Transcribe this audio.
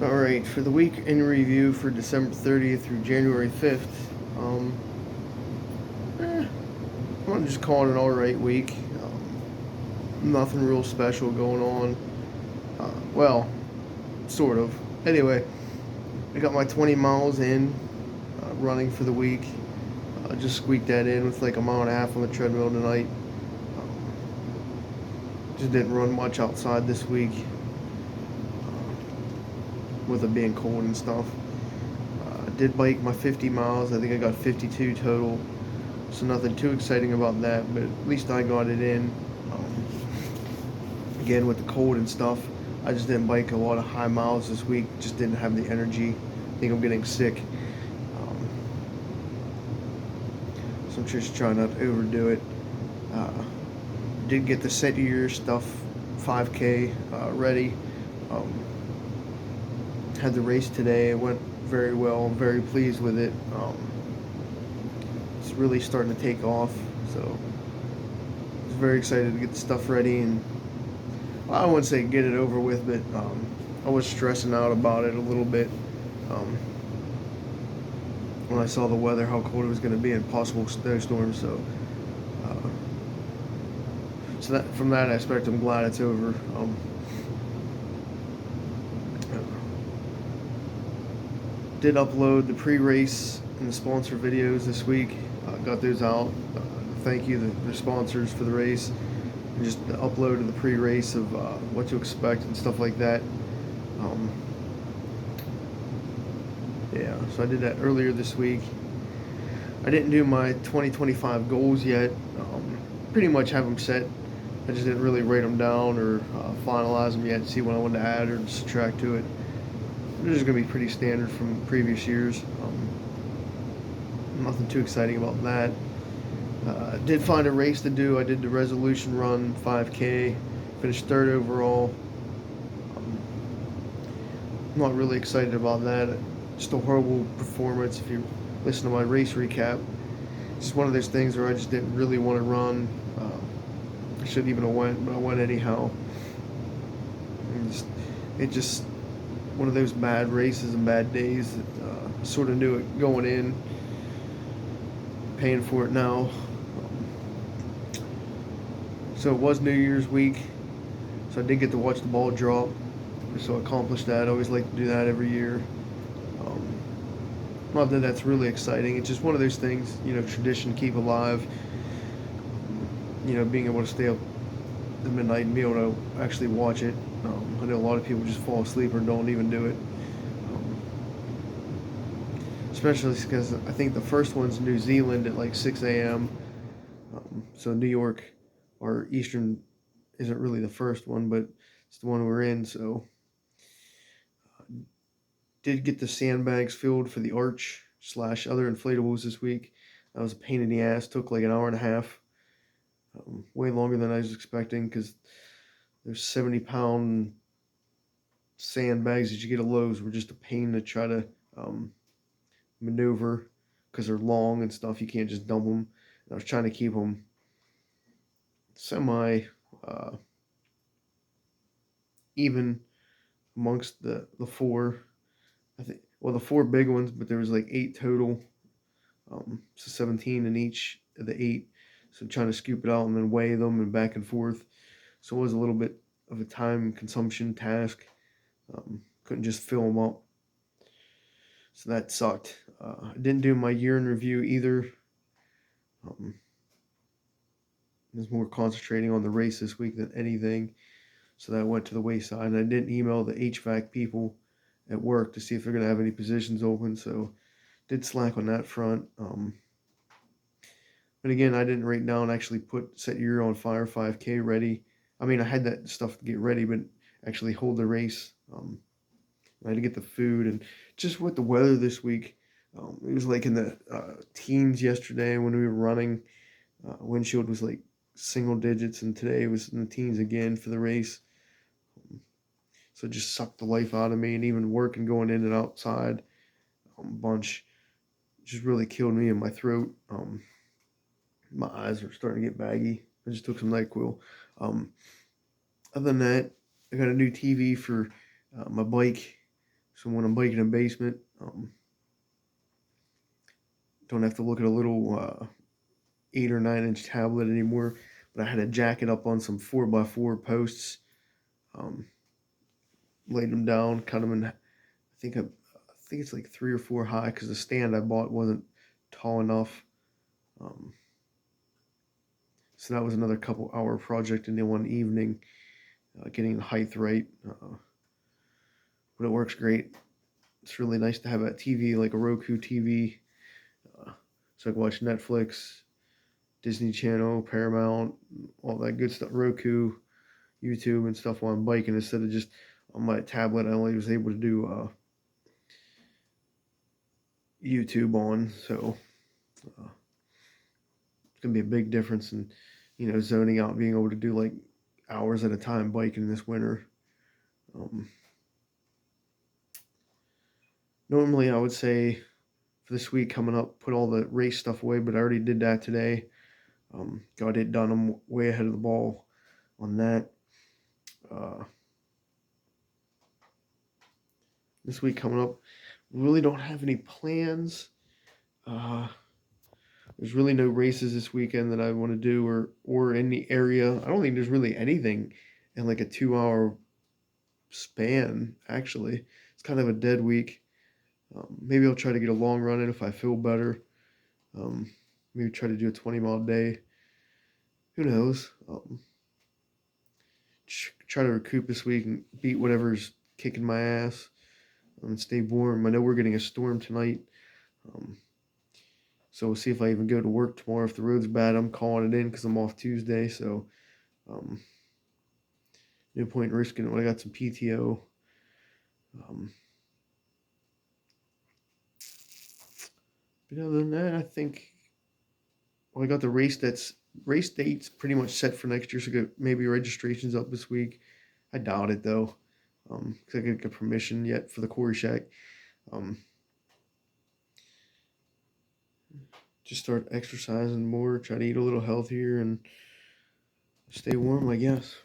Alright, for the week in review for December 30th through January 5th, I'm gonna just call it an alright week. Nothing real special going on. Well, sort of. Anyway, I got my 20 miles in running for the week. Just squeaked that in with like a mile and a half on the treadmill tonight. Just didn't run much outside this week with it being cold and stuff. Did bike my 50 miles. I think I got 52 total. So nothing too exciting about that, but at least I got it in. Again, with the cold and stuff, I just didn't bike a lot of high miles this week. Just didn't have the energy. I think I'm getting sick. So I'm just trying not to overdo it. Did get the set year stuff 5K ready. Had the race today. It went very well. I'm very pleased with it. It's really starting to take off. So I was very excited to get the stuff ready, and well, I wouldn't say get it over with, but I was stressing out about it a little bit when I saw the weather, how cold it was going to be, and possible snowstorms. So that from that aspect, I'm glad it's over. Did upload the pre-race and the sponsor videos this week. Got those out. Thank you the sponsors for the race. And just uploaded the pre-race of what to expect and stuff like that. Yeah, so I did that earlier this week. I didn't do my 2025 goals yet. Pretty much have them set. I just didn't really write them down or finalize them yet to see what I wanted to add or subtract to it. They're just going to be pretty standard from previous years. Nothing too exciting about that. Did find a race to do. I did the resolution run 5K, finished third overall. I'm not really excited about that. Just a horrible performance. If you listen to my race recap, it's just one of those things where I just didn't really want to run. I shouldn't even have went, but I went anyhow. It just one of those bad races and bad days that sort of knew it going in. Paying for it now. So it was New Year's week, so I did get to watch the ball drop. So I accomplished that. I always like to do that every year. Not that that's really exciting. It's just one of those things, tradition to keep alive. Being able to stay up at midnight and be able to actually watch it. I know a lot of people just fall asleep or don't even do it. Especially because I think the first one's New Zealand at like 6 a.m. So New York or Eastern isn't really the first one, but it's the one we're in. So did get the sandbags filled for the arch / other inflatables this week. That was a pain in the ass. Took like an hour and a half. Way longer than I was expecting because there's 70-pound sandbags that you get at Lowe's were just a pain to try to maneuver because they're long and stuff. You can't just dump them. And I was trying to keep them semi even amongst the four. I think the four big ones, but there was like 8 total. So 17 in each of the 8. So trying to scoop it out and then weigh them and back and forth. So it was a little bit of a time consumption task. Couldn't just fill them up. So that sucked. I didn't do my year in review either. I was more concentrating on the race this week than anything. So that went to the wayside. And I didn't email the HVAC people at work to see if they're going to have any positions open. So did slack on that front. But again, I didn't write down actually put set your on fire 5K ready. I mean, I had that stuff to get ready, but actually hold the race. I had to get the food, and just with the weather this week, it was like in the teens yesterday when we were running. Windshield was like single digits, and today it was in the teens again for the race. So it just sucked the life out of me, and even working going in and outside a bunch just really killed me in my throat. My eyes are starting to get baggy. I just took some NyQuil. Other than that, I got a new TV for my bike. So when I'm biking in the basement, don't have to look at a little 8 or 9 inch tablet anymore. But I had to jack it up on some 4x4 posts, um, laid them down, cut them in. I think it's like 3 or 4 high because the stand I bought wasn't tall enough. Um, so that was another couple hour project in the one evening, getting the height right. But it works great. It's really nice to have a TV like a Roku TV, so I can watch Netflix, Disney Channel, Paramount, all that good stuff, Roku, YouTube, and stuff while I'm biking instead of just on my tablet. I only was able to do YouTube on, so it's gonna be a big difference in zoning out, being able to do like hours at a time biking this winter. Um, Normally, I would say for this week coming up, put all the race stuff away, but I already did that today. Got it done. I'm way ahead of the ball on that. Uh, this week coming up, really don't have any plans. Uh, there's really no races this weekend that I want to do or in the area. I don't think there's really anything in like a 2 hour span. Actually, it's kind of a dead week. Maybe I'll try to get a long run in if I feel better. Um, Maybe try to do a 20-mile day. Who knows? Try to recoup this week and beat whatever's kicking my ass and stay warm. I know we're getting a storm tonight. Um, so we'll see if I even go to work tomorrow. If the road's bad, I'm calling it in because I'm off Tuesday. So um, no point in risking it when I got some PTO. Um, but other than that, I think I got the race dates pretty much set for next year. So maybe registration's up this week. I doubt it though, because I didn't get permission yet for the Quarry Shack. Um, just start exercising more, try to eat a little healthier, and stay warm, I guess.